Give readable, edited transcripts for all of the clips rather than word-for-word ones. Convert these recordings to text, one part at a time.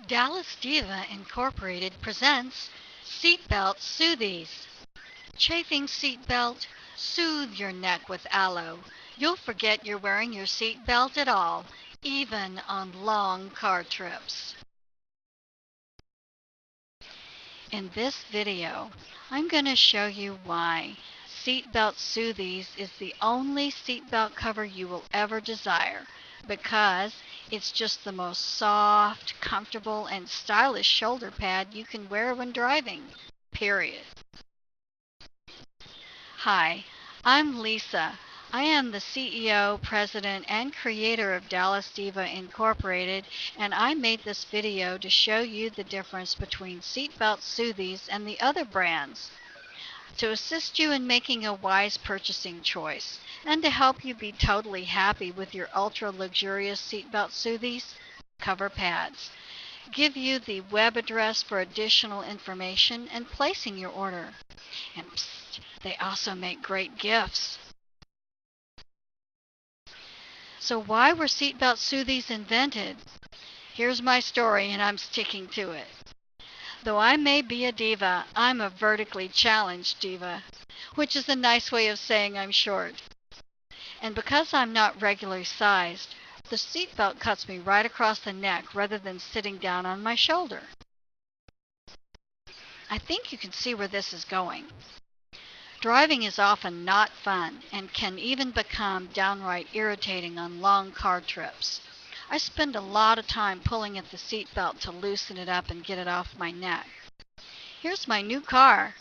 Dallas Diva Incorporated presents Seatbelt Soothies. Chafing seatbelt, soothe your neck with aloe. You'll forget you're wearing your seatbelt at all, even on long car trips. In this video, I'm going to show you why Seatbelt Soothies is the only seatbelt cover you will ever desire, because it's just the most soft, comfortable, and stylish shoulder pad you can wear when driving. Period. Hi, I'm Lisa. I am the CEO, President, and creator of Dallas Diva Incorporated, and I made this video to show you the difference between Seatbelt Soothies and the other brands, to assist you in making a wise purchasing choice, and to help you be totally happy with your ultra luxurious Seatbelt Soothies cover pads. Give you the web address for additional information and placing your order. And psst, they also make great gifts. So why were seatbelt soothies invented? Here's my story, and I'm sticking to it. Though I may be a diva, I'm a vertically challenged diva, which is a nice way of saying I'm short. And because I'm not regularly sized, the seatbelt cuts me right across the neck rather than sitting down on my shoulder. I think you can see where this is going. Driving is often not fun and can even become downright irritating on long car trips. I spend a lot of time pulling at the seatbelt to loosen it up and get it off my neck. Here's my new car.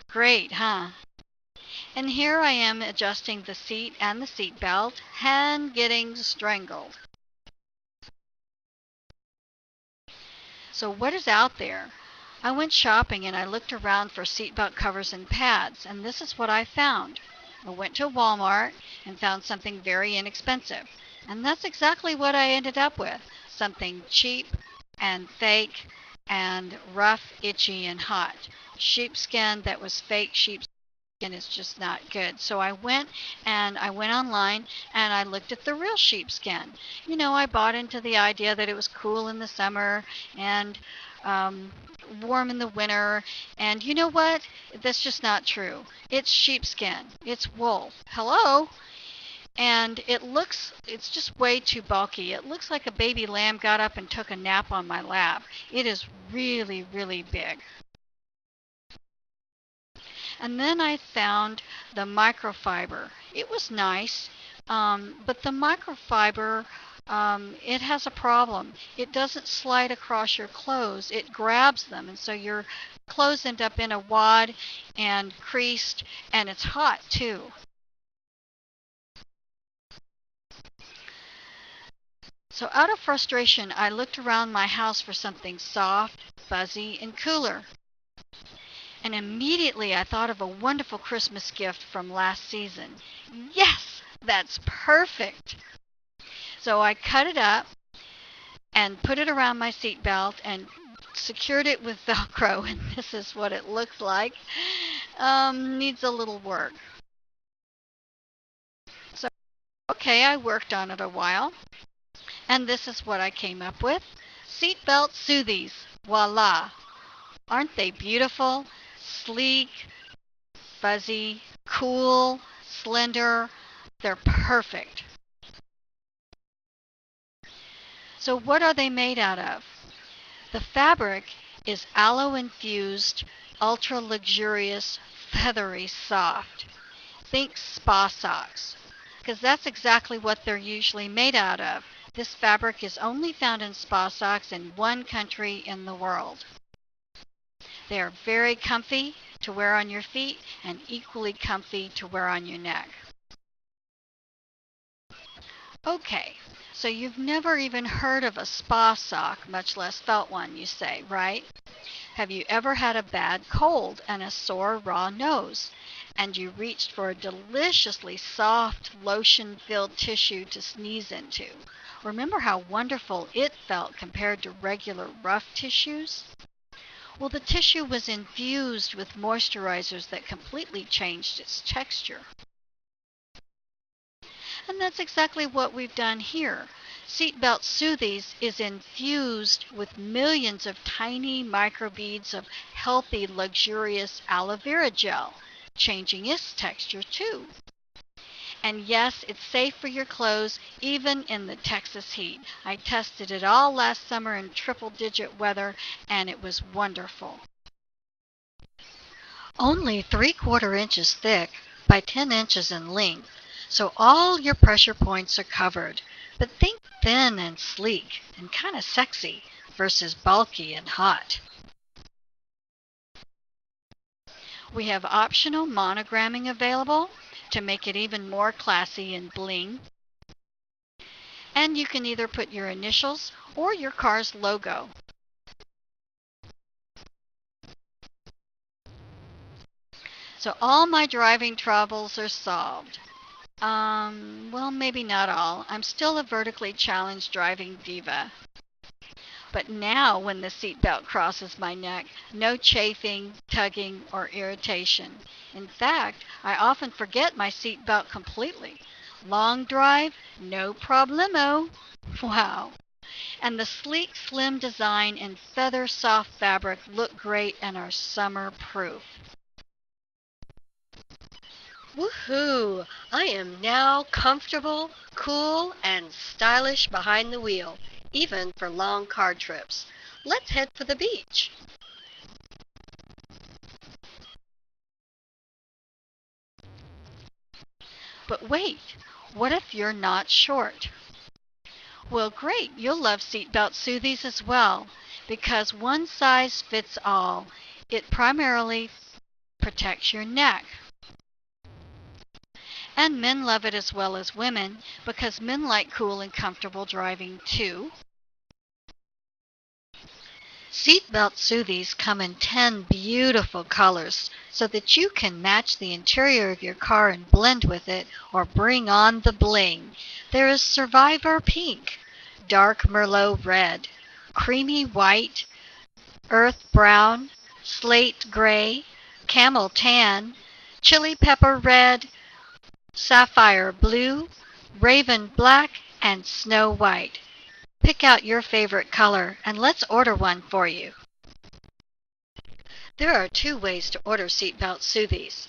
Great, huh? And here I am adjusting the seat and the seatbelt and getting strangled. So what is out there? I went shopping and I looked around for seatbelt covers and pads, and this is what I found. I went to Walmart and found something very inexpensive, and that's exactly what I ended up with. Something cheap and fake and rough, itchy, and hot. Sheepskin that was fake sheepskin is just not good. So I went online and I looked at the real sheepskin. I bought into the idea that it was cool in the summer and warm in the winter, and you know what? That's just not true. It's sheepskin. It's wool. Hello? And it's just way too bulky. It looks like a baby lamb got up and took a nap on my lap. It is really, really big. And then I found the microfiber. It was nice, but the microfiber, it has a problem. It doesn't slide across your clothes. It grabs them, and so your clothes end up in a wad and creased, and it's hot too. So out of frustration, I looked around my house for something soft, fuzzy, and cooler. And immediately I thought of a wonderful Christmas gift from last season. Yes, that's perfect. So I cut it up and put it around my seatbelt and secured it with Velcro, and this is what it looks like. Needs a little work. So, okay, I worked on it a while, and this is what I came up with. Seatbelt Soothies. Voila. Aren't they beautiful? Sleek, fuzzy, cool, slender. They're perfect. So what are they made out of? The fabric is aloe infused, ultra luxurious, feathery soft. Think spa socks, because that's exactly what they're usually made out of. This fabric is only found in spa socks in one country in the world. They are very comfy to wear on your feet and equally comfy to wear on your neck. Okay, so you've never even heard of a spa sock, much less felt one, you say, right? Have you ever had a bad cold and a sore raw nose, and you reached for a deliciously soft lotion-filled tissue to sneeze into? Remember how wonderful it felt compared to regular rough tissues? Well, the tissue was infused with moisturizers that completely changed its texture. And that's exactly what we've done here. Seatbelt Soothies is infused with millions of tiny microbeads of healthy, luxurious aloe vera gel, changing its texture too. And yes, it's safe for your clothes even in the Texas heat. I tested it all last summer in triple-digit weather, and it was wonderful. Only 3/4 inches thick by 10 inches in length, so all your pressure points are covered. But think thin and sleek and kind of sexy versus bulky and hot. We have optional monogramming available to make it even more classy and bling. And you can either put your initials or your car's logo. So all my driving troubles are solved. Well, maybe not all. I'm still a vertically challenged driving diva. But now when the seatbelt crosses my neck, no chafing, tugging, or irritation. In fact, I often forget my seatbelt completely. Long drive, no problemo. Wow. And the sleek, slim design and feather soft fabric look great and are summer proof. Woohoo! I am now comfortable, cool, and stylish behind the wheel, even for long car trips. Let's head for the beach. But wait, what if you're not short? Well, great, you'll love Seatbelt Soothies as well, because one size fits all. It primarily protects your neck. And men love it as well as women, because men like cool and comfortable driving too. Seatbelt Soothies come in 10 beautiful colors so that you can match the interior of your car and blend with it or bring on the bling. There is Survivor Pink, Dark Merlot Red, Creamy White, Earth Brown, Slate Gray, Camel Tan, Chili Pepper Red, Sapphire Blue, Raven Black, and Snow White. Pick out your favorite color and let's order one for you. There are 2 ways to order Seatbelt Soothies.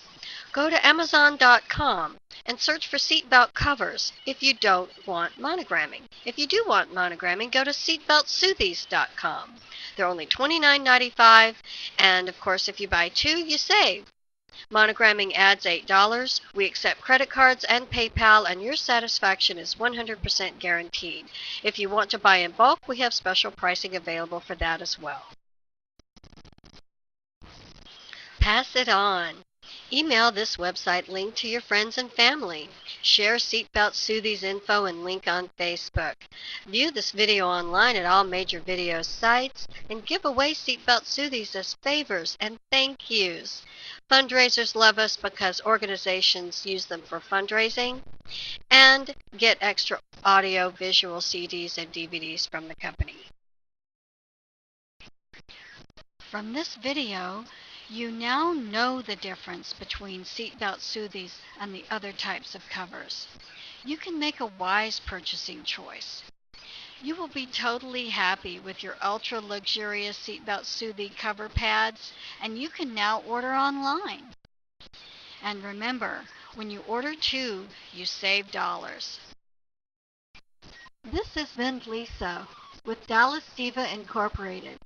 Go to Amazon.com and search for seatbelt covers if you don't want monogramming. If you do want monogramming, go to SeatbeltSoothies.com. They're only $29.95, and of course if you buy 2, you save. Monogramming adds $8. We accept credit cards and PayPal, and your satisfaction is 100% guaranteed. If you want to buy in bulk, we have special pricing available for that as well. Pass it on. Email this website link to your friends and family. Share Seatbelt Soothies info and link on Facebook. View this video online at all major video sites and give away Seatbelt Soothies as favors and thank yous. Fundraisers love us because organizations use them for fundraising and get extra audio, visual CDs and DVDs from the company. From this video, you now know the difference between Seatbelt Soothies and the other types of covers. You can make a wise purchasing choice. You will be totally happy with your ultra luxurious Seatbelt Soothie cover pads, and you can now order online. And remember, when you order 2, you save dollars. This has been Lisa with Dallas Diva Incorporated.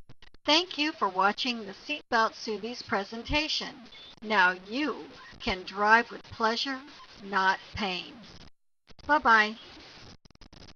Thank you for watching the Seatbelt Soothies presentation. Now you can drive with pleasure, not pain. Bye-bye.